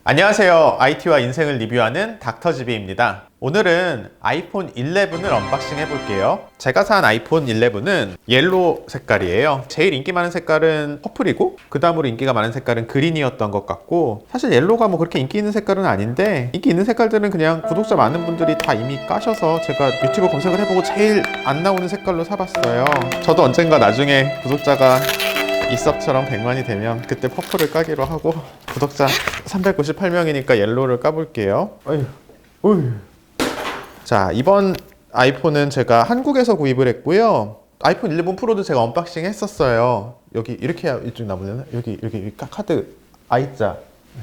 안녕하세요. IT와 인생을 리뷰하는 닥터지비입니다. 오늘은 아이폰 11을 언박싱 해볼게요. 제가 산 아이폰 11은 옐로우 색깔이에요. 제일 인기 많은 색깔은 퍼플이고 그 다음으로 인기가 많은 색깔은 그린이었던 것 같고, 사실 옐로우가 뭐 그렇게 인기 있는 색깔은 아닌데, 인기 있는 색깔들은 그냥 구독자 많은 분들이 다 이미 까셔서 제가 유튜브 검색을 해보고 제일 안 나오는 색깔로 사봤어요. 저도 언젠가 나중에 구독자가 이섭처럼 100만이 되면 그때 퍼플을 까기로 하고, 구독자 398명이니까 옐로우를 까볼게요. 어휴. 자, 이번 아이폰은 제가 한국에서 구입을 했고요. 아이폰 11 프로도 제가 언박싱 했었어요. 여기 이렇게 해야 이쪽 나오려나? 여기 카드 I자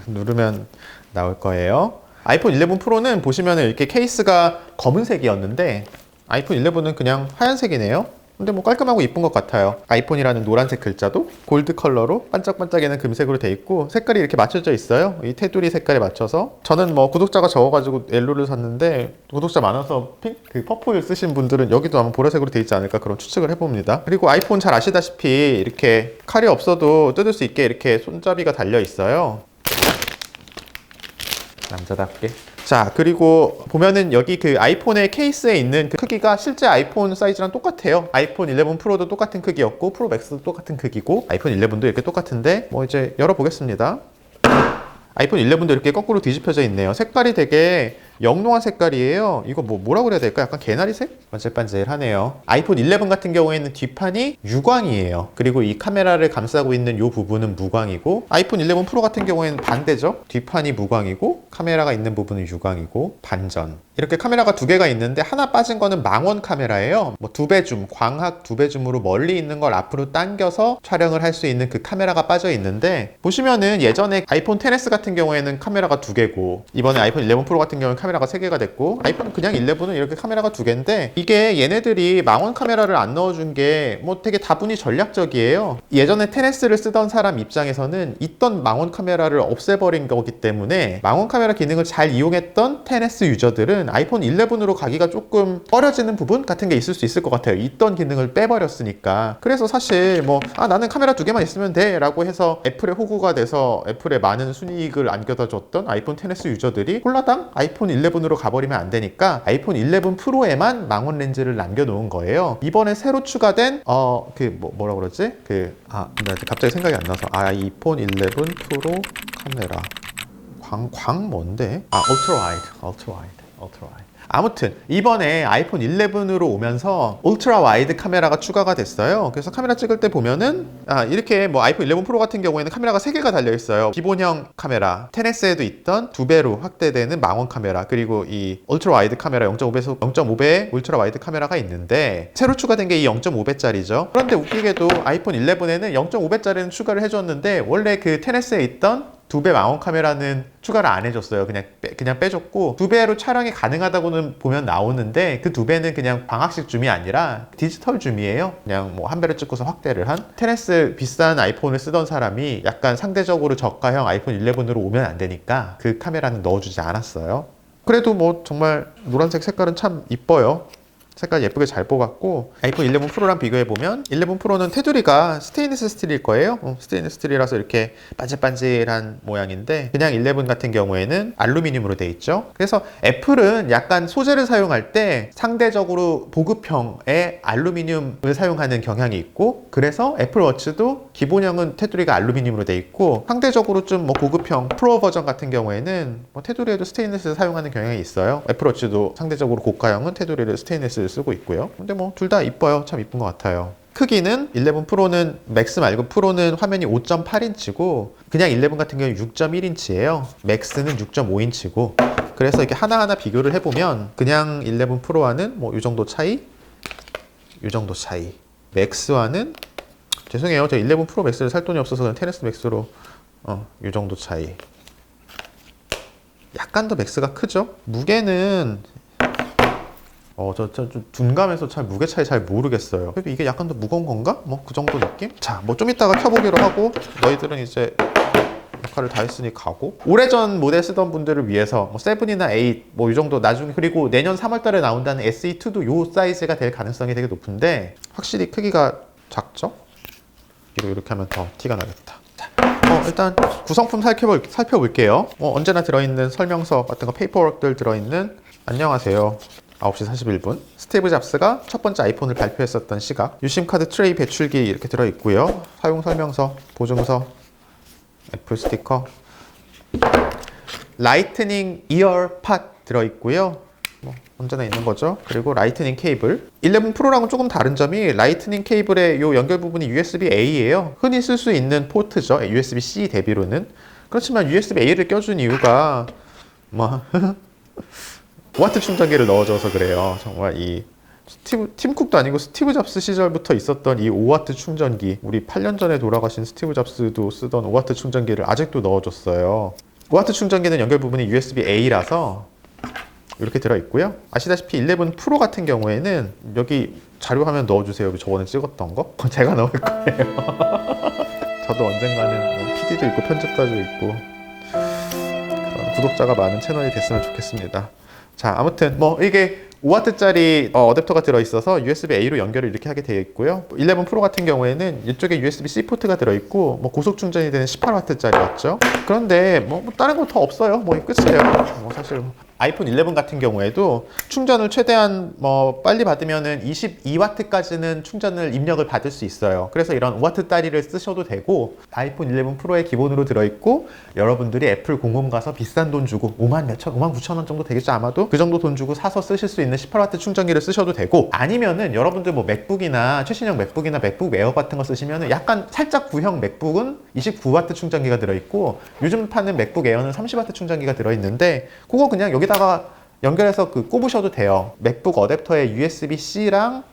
누르면 나올 거예요. 아이폰 11 프로는 보시면 이렇게 케이스가 검은색이었는데 아이폰 11은 그냥 하얀색이네요. 근데 뭐 깔끔하고 이쁜 것 같아요. 아이폰이라는 노란색 글자도 골드 컬러로 반짝반짝이는 금색으로 돼 있고, 색깔이 이렇게 맞춰져 있어요. 이 테두리 색깔에 맞춰서. 저는 뭐 구독자가 적어가지고 옐로우를 샀는데, 구독자 많아서 퍼플 쓰신 분들은 여기도 아마 보라색으로 돼 있지 않을까, 그런 추측을 해봅니다. 그리고 아이폰 잘 아시다시피 이렇게 칼이 없어도 뜯을 수 있게 이렇게 손잡이가 달려 있어요. 남자답게. 자, 그리고 보면은 여기 그 아이폰의 케이스에 있는 그 크기가 실제 아이폰 사이즈랑 똑같아요. 아이폰 11 프로도 똑같은 크기였고, 프로 맥스도 똑같은 크기고, 아이폰 11도 이렇게 똑같은데, 뭐 이제 열어보겠습니다. 아이폰 11도 이렇게 거꾸로 뒤집혀져 있네요. 색깔이 되게 영롱한 색깔이에요. 이거 뭐라고 그래야 될까? 약간 개나리색? 반질반질하네요. 아이폰 11 같은 경우에는 뒷판이 유광이에요. 그리고 이 카메라를 감싸고 있는 이 부분은 무광이고, 아이폰 11 프로 같은 경우에는 반대죠. 뒷판이 무광이고 카메라가 있는 부분은 유광이고, 반전. 이렇게 카메라가 두 개가 있는데 하나 빠진 거는 망원 카메라예요. 뭐 2배 줌, 광학 2배 줌으로 멀리 있는 걸 앞으로 당겨서 촬영을 할 수 있는 그 카메라가 빠져 있는데, 보시면은 예전에 아이폰 XS 같은 경우에는 카메라가 2개고, 이번에 아이폰 11 프로 같은 경우는 카메라가 3개가 됐고, 아이폰 그냥 11은 이렇게 카메라가 2개인데, 이게 얘네들이 망원 카메라를 안 넣어준 게 뭐 되게 다분히 전략적이에요. 예전에 XS를 쓰던 사람 입장에서는 있던 망원 카메라를 없애버린 거기 때문에, 망원 카메라 기능을 잘 이용했던 XS 유저들은 아이폰 11으로 가기가 조금 꺼려지는 부분 같은 게 있을 수 있을 것 같아요. 있던 기능을 빼버렸으니까. 그래서 사실 뭐 나는 카메라 2개만 있으면 돼 라고 해서 애플의 호구가 돼서 애플에 많은 순이익을 안겨다 줬던 아이폰 XS 유저들이 홀라당 아이폰 11으로 가버리면 안 되니까 아이폰 11 프로에만 망원 렌즈를 남겨놓은 거예요. 이번에 새로 추가된 뭐라 그러지? 나 갑자기 생각이 안 나서. 아이폰 11 프로 카메라 광 뭔데? 울트라 와이드. 아무튼 이번에 아이폰 11으로 오면서 울트라 와이드 카메라가 추가가 됐어요. 그래서 카메라 찍을 때 보면은 이렇게 뭐 아이폰 11 프로 같은 경우에는 카메라가 3개가 달려 있어요. 기본형 카메라, XS에도 있던 2배로 확대되는 망원 카메라, 그리고 이 울트라 와이드 카메라 0.5배에서 0.5배의 울트라 와이드 카메라가 있는데, 새로 추가된 게 이 0.5배짜리죠. 그런데 웃기게도 아이폰 11에는 0.5배짜리는 추가를 해줬는데, 원래 그 XS에 있던 2배 망원 카메라는 추가를 안 해줬어요. 그냥 빼줬고, 2배로 촬영이 가능하다고는 보면 나오는데, 그 2배는 그냥 방학식 줌이 아니라 디지털 줌이에요. 그냥 뭐 한 배를 찍고서 확대를 한. XS 비싼 아이폰을 쓰던 사람이 약간 상대적으로 저가형 아이폰 11으로 오면 안 되니까 그 카메라는 넣어주지 않았어요. 그래도 뭐 정말 노란색 색깔은 참 이뻐요. 색깔 예쁘게 잘 뽑았고, 아이폰 11 프로랑 비교해보면 11 프로는 테두리가 스테인리스 스틸일 거예요. 스테인리스 스틸이라서 이렇게 반질반질한 모양인데, 그냥 11 같은 경우에는 알루미늄으로 돼 있죠. 그래서 애플은 약간 소재를 사용할 때 상대적으로 보급형의 알루미늄을 사용하는 경향이 있고, 그래서 애플워치도 기본형은 테두리가 알루미늄으로 돼 있고, 상대적으로 좀 뭐 고급형 프로 버전 같은 경우에는 뭐 테두리에도 스테인리스를 사용하는 경향이 있어요. 애플워치도 상대적으로 고가형은 테두리를 스테인리스 쓰고 있고요. 근데 뭐 둘 다 이뻐요. 참 이쁜 것 같아요. 크기는 11 프로는 맥스 말고 프로는 화면이 5.8인치고, 그냥 11 같은 경우는 6.1인치예요. 맥스는 6.5인치고. 그래서 이렇게 하나하나 비교를 해보면 그냥 11 프로와는 뭐 이 정도 차이, 맥스와는, 죄송해요, 제가 11 프로 맥스를 살 돈이 없어서 그냥 XS 맥스로 이 정도 차이. 약간 더 맥스가 크죠? 무게는 저 좀 둔감해서 무게 차이 잘 모르겠어요. 그래도 이게 약간 더 무거운 건가? 뭐 그 정도 느낌? 자, 뭐 좀 이따가 켜보기로 하고, 너희들은 이제 역할을 다 했으니 가고. 오래전 모델 쓰던 분들을 위해서 뭐 7이나 8 뭐 이 정도, 나중에, 그리고 내년 3월달에 나온다는 SE2도 요 사이즈가 될 가능성이 되게 높은데, 확실히 크기가 작죠? 이렇게 하면 더 티가 나겠다. 자, 일단 구성품 살펴볼게요. 언제나 들어있는 설명서 같은 거 페이퍼워크들 들어있는 안녕하세요. 9시 41분. 스티브 잡스가 첫 번째 아이폰을 발표했었던 시각. 유심카드 트레이 배출기 이렇게 들어있고요. 사용 설명서, 보증서, 애플 스티커, 라이트닝 이어 팟 들어있고요. 언제나 있는 거죠. 그리고 라이트닝 케이블. 11 프로랑은 조금 다른 점이 라이트닝 케이블의 요 연결 부분이 USB-A예요. 흔히 쓸 수 있는 포트죠. USB-C 대비로는. 그렇지만 USB-A를 껴준 이유가 5와트 충전기를 넣어줘서 그래요. 정말 이 팀쿡도 아니고 스티브 잡스 시절부터 있었던 이 5와트 충전기, 우리 8년 전에 돌아가신 스티브 잡스도 쓰던 5와트 충전기를 아직도 넣어줬어요. 5와트 충전기는 연결 부분이 USB-A라서 이렇게 들어있고요. 아시다시피 11 프로 같은 경우에는 여기 자료 화면 넣어주세요. 여기 저번에 찍었던 거 제가 넣을 거예요. 저도 언젠가는 PD도 있고 편집자도 있고 그런 구독자가 많은 채널이 됐으면 좋겠습니다. 자, 아무튼 이게 5W짜리 어댑터가 들어있어서 USB-A로 연결을 이렇게 하게 되어 있고요. 11 프로 같은 경우에는 이쪽에 USB-C 포트가 들어있고 고속 충전이 되는 18W짜리였죠. 그런데 다른 거 더 없어요. 끝이에요. 사실 아이폰 11 같은 경우에도 충전을 최대한 빨리 받으면은 22W까지는 충전을 입력을 받을 수 있어요. 그래서 이런 5W짜리를 쓰셔도 되고, 아이폰 11 프로에 기본으로 들어있고, 여러분들이 애플 공홈 가서 비싼 돈 주고 5만 9천 원 정도 되겠죠. 아마도 그 정도 돈 주고 사서 쓰실 수 있는 18W 충전기를 쓰셔도 되고, 아니면은 여러분들 맥북이나 최신형 맥북이나 맥북 에어 같은 거 쓰시면은 약간 살짝 구형 맥북은 29W 충전기가 들어있고, 요즘 파는 맥북 에어는 30W 충전기가 들어있는데, 그거 그냥 여기다가 연결해서 꼽으셔도 돼요. 맥북 어댑터에 USB-C랑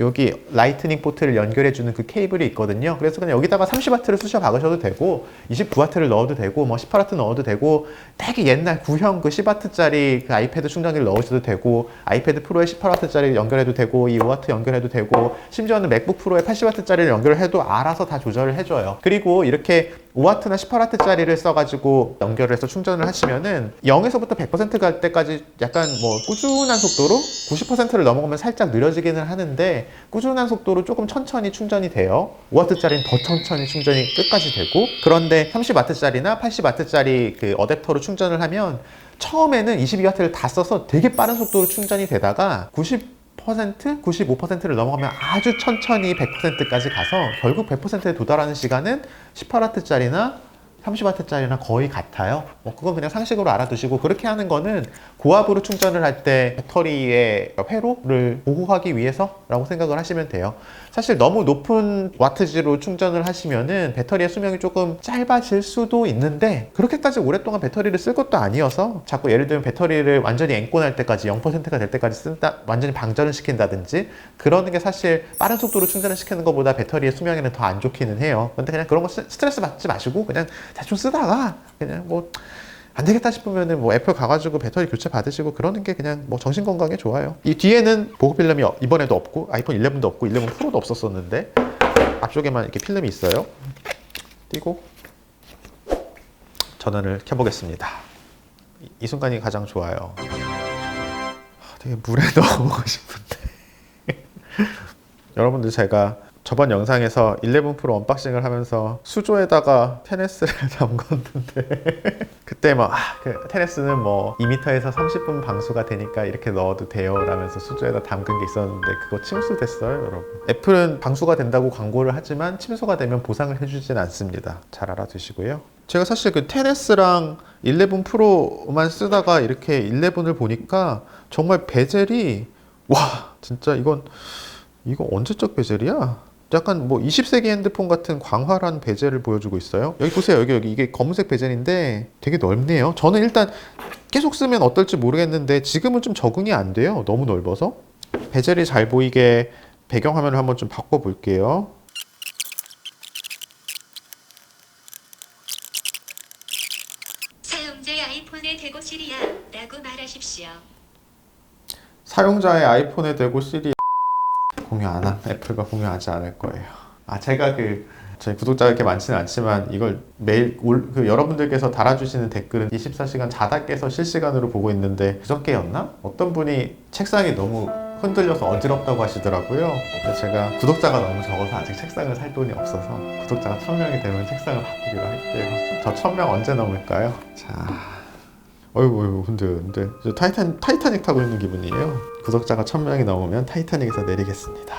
여기 라이트닝 포트를 연결해주는 그 케이블이 있거든요. 그래서 그냥 여기다가 30W를 쑤셔 박으셔도 되고, 29W를 넣어도 되고, 18W 넣어도 되고, 되게 옛날 구형 10W짜리 아이패드 충전기를 넣으셔도 되고, 아이패드 프로에 18W짜리 연결해도 되고, 이 5W 연결해도 되고, 심지어는 맥북 프로에 80W짜리를 연결해도 알아서 다 조절을 해줘요. 그리고 이렇게 5W나 18W짜리를 써가지고 연결을 해서 충전을 하시면은 0에서부터 100% 갈 때까지 약간 꾸준한 속도로 90%를 넘어가면 살짝 느려지기는 하는데, 꾸준한 속도로 조금 천천히 충전이 돼요. 5W짜리는 더 천천히 충전이 끝까지 되고, 그런데 30W짜리나 80W짜리 그 어댑터로 충전을 하면 처음에는 22W를 다 써서 되게 빠른 속도로 충전이 되다가 95%를 넘어가면 아주 천천히 100%까지 가서 결국 100%에 도달하는 시간은 18W짜리나 30W짜리나 거의 같아요. 그건 그냥 상식으로 알아두시고, 그렇게 하는 거는 고압으로 충전을 할 때 배터리의 회로를 보호하기 위해서라고 생각을 하시면 돼요. 사실 너무 높은 와트지로 충전을 하시면은 배터리의 수명이 조금 짧아질 수도 있는데, 그렇게까지 오랫동안 배터리를 쓸 것도 아니어서 자꾸 예를 들면 배터리를 완전히 앵꼬날 때까지 0%가 될 때까지 완전히 방전을 시킨다든지 그러는 게 사실 빠른 속도로 충전을 시키는 것보다 배터리의 수명에는 더 안 좋기는 해요. 근데 그냥 그런 거 스트레스 받지 마시고 그냥 대충 쓰다가 그냥 안 되겠다 싶으면은 애플 가가지고 배터리 교체 받으시고 그러는 게 그냥 정신 건강에 좋아요. 이 뒤에는 보급 필름이 이번에도 없고, 아이폰 11도 없고 11 프로도 없었었는데 앞쪽에만 이렇게 필름이 있어요. 띄고 전원을 켜보겠습니다. 이 순간이 가장 좋아요. 되게 물에 넣어보고 싶은데 여러분들, 제가 저번 영상에서 11 프로 언박싱을 하면서 수조에다가 테네스를 담궜는데 그때 테네스는 2m에서 30분 방수가 되니까 이렇게 넣어도 돼요 라면서 수조에다 담근 게 있었는데 그거 침수됐어요, 여러분. 애플은 방수가 된다고 광고를 하지만 침수가 되면 보상을 해주진 않습니다. 잘 알아두시고요. 제가 사실 테네스랑 11 프로만 쓰다가 이렇게 11을 보니까 정말 베젤이 진짜 이거 언제적 베젤이야? 약간 20세기 핸드폰 같은 광활한 베젤을 보여주고 있어요. 여기 보세요. 여기 이게 검은색 베젤인데 되게 넓네요. 저는 일단 계속 쓰면 어떨지 모르겠는데 지금은 좀 적응이 안 돼요. 너무 넓어서. 베젤이 잘 보이게 배경화면을 한번 좀 바꿔볼게요. 사용자의 아이폰에 대고 시리야 라고 말하십시오. 사용자의 아이폰에 대고 시리 애플과 공유하지 않을 거예요. 제가 저희 구독자가 이렇게 많지는 않지만 이걸 매일 여러분들께서 달아주시는 댓글은 24시간 자다 깨서 실시간으로 보고 있는데 그저께였나? 어떤 분이 책상이 너무 흔들려서 어지럽다고 하시더라고요. 그래서 제가 구독자가 너무 적어서 아직 책상을 살 돈이 없어서 구독자가 1000명이 되면 책상을 바꾸기로 할게요. 저 1000명 언제 넘을까요? 자, 어이구 근데 저 타이타닉 타고 있는 기분이에요. 구독자가 1000명이 넘으면 타이타닉에서 내리겠습니다.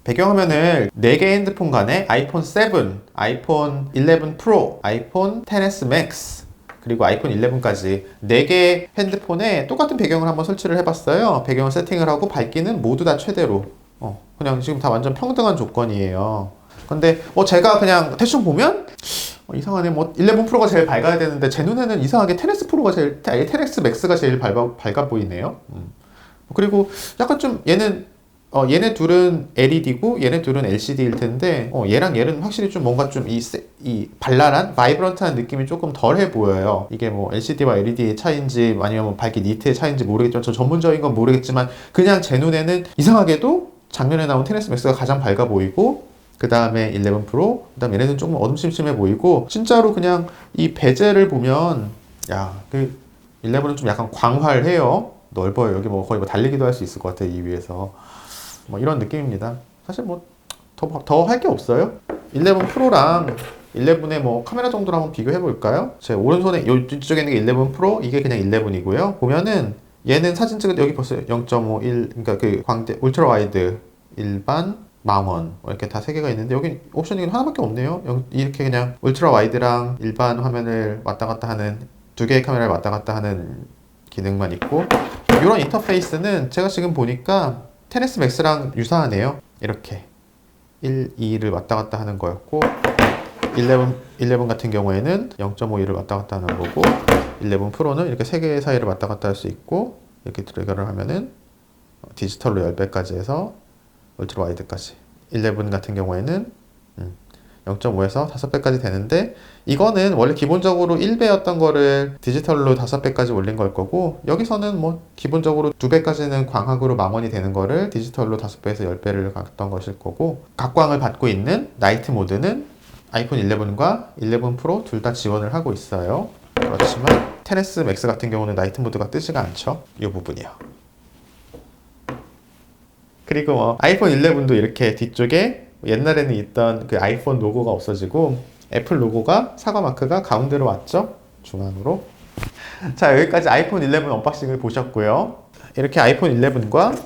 배경화면을 4개 핸드폰 간에 아이폰 7, 아이폰 11 프로, 아이폰 XS Max 그리고 아이폰 11까지 4개 핸드폰에 똑같은 배경을 한번 설치를 해봤어요. 배경을 세팅을 하고 밝기는 모두 다 최대로 그냥 지금 다 완전 평등한 조건이에요. 근데 제가 그냥 대충 보면 이상하네. 11 프로가 제일 밝아야 되는데 제 눈에는 이상하게 XS Max가 제일 밝아 보이네요. 그리고 약간 좀 얘네 둘은 LED고 얘네 둘은 LCD일 텐데 얘랑 얘는 확실히 좀 뭔가 좀 이 발랄한 바이브런트한 느낌이 조금 덜해 보여요. 이게 뭐 LCD와 LED의 차이인지 아니면 뭐 밝기 니트의 차이인지 모르겠지만 저 전문적인 건 모르겠지만 그냥 제 눈에는 이상하게도 작년에 나온 XS Max가 가장 밝아 보이고 그 다음에 11 프로, 그 다음에 얘네는 조금 어둠침침해 보이고 진짜로 그냥 이 베젤을 보면 그 11은 좀 약간 광활해요. 넓어요. 여기 뭐 거의 뭐 달리기도 할 수 있을 것 같아요. 이 위에서. 뭐 이런 느낌입니다. 사실 뭐 더 할 게 없어요. 11 프로랑 11의 뭐 카메라 정도로 한번 비교해 볼까요? 제 오른손에 이쪽에 있는 게 11 프로, 이게 그냥 11이고요. 보면은 얘는 사진 찍을 때 여기 보세요. 0.51, 그러니까 그 광대 울트라 와이드, 일반, 망원 이렇게 다 3개가 있는데 여기 옵션이 하나밖에 없네요. 이렇게 그냥 울트라 와이드랑 일반 화면을 왔다 갔다 하는 2개의 카메라를 왔다 갔다 하는 기능만 있고 이런 인터페이스는 제가 지금 보니까 XS Max랑 유사하네요. 이렇게 1, 2를 왔다 갔다 하는 거였고 11 같은 경우에는 0.52를 왔다 갔다 하는 거고 11 프로는 이렇게 3개 사이를 왔다 갔다 할 수 있고 이렇게 드래그를 하면은 디지털로 10배까지 해서 울트라 와이드까지 11 같은 경우에는 0.5에서 5배까지 되는데 이거는 원래 기본적으로 1배였던 거를 디지털로 5배까지 올린 걸 거고 여기서는 뭐 기본적으로 2배까지는 광학으로 망원이 되는 거를 디지털로 5배에서 10배를 갔던 것일 거고 각광을 받고 있는 나이트 모드는 아이폰 11과 11 프로 둘 다 지원을 하고 있어요. 그렇지만 XS Max 같은 경우는 나이트 모드가 뜨지가 않죠. 이 부분이요. 그리고 아이폰 11도 이렇게 뒤쪽에 옛날에는 있던 그 아이폰 로고가 없어지고 애플 로고가 사과 마크가 가운데로 왔죠. 중앙으로. 자, 여기까지 아이폰 11 언박싱을 보셨고요. 이렇게 아이폰 11과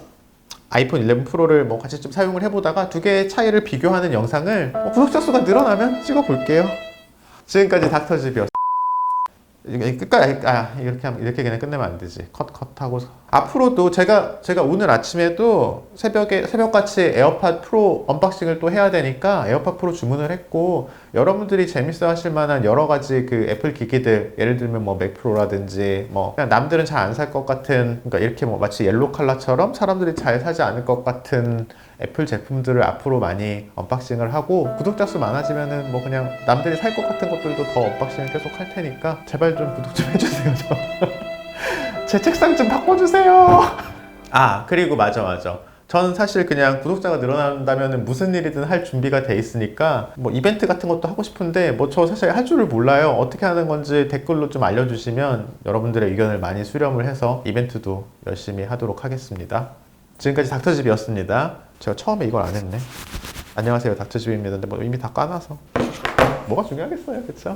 아이폰 11 프로를 뭐 같이 좀 사용을 해보다가 두 개의 차이를 비교하는 영상을 구독자 수가 늘어나면 찍어볼게요. 지금까지 닥터집이었습니다. 끝까지 이렇게 그냥 끝내면 안 되지. 컷하고 앞으로도 제가 오늘 아침에도 새벽같이 에어팟 프로 언박싱을 또 해야 되니까 에어팟 프로 주문을 했고 여러분들이 재밌어 하실 만한 여러 가지 그 애플 기기들 예를 들면 뭐 맥 프로라든지 뭐 그냥 남들은 잘 안 살 것 같은 그러니까 이렇게 뭐 마치 옐로 컬러처럼 사람들이 잘 사지 않을 것 같은 애플 제품들을 앞으로 많이 언박싱을 하고 구독자 수 많아지면은 뭐 그냥 남들이 살 것 같은 것들도 더 언박싱을 계속 할 테니까 제발 좀 구독 좀 해주세요. 제 책상 좀 바꿔주세요. 그리고 맞아. 전 사실 그냥 구독자가 늘어난다면 무슨 일이든 할 준비가 돼 있으니까 뭐 이벤트 같은 것도 하고 싶은데 뭐 저 사실 할 줄을 몰라요. 어떻게 하는 건지 댓글로 좀 알려주시면 여러분들의 의견을 많이 수렴을 해서 이벤트도 열심히 하도록 하겠습니다. 지금까지 닥터집이었습니다. 제가 처음에 이걸 안 했네. 안녕하세요, 닥터집입니다. 근데 뭐 이미 다 까놔서 뭐가 중요하겠어요, 그쵸?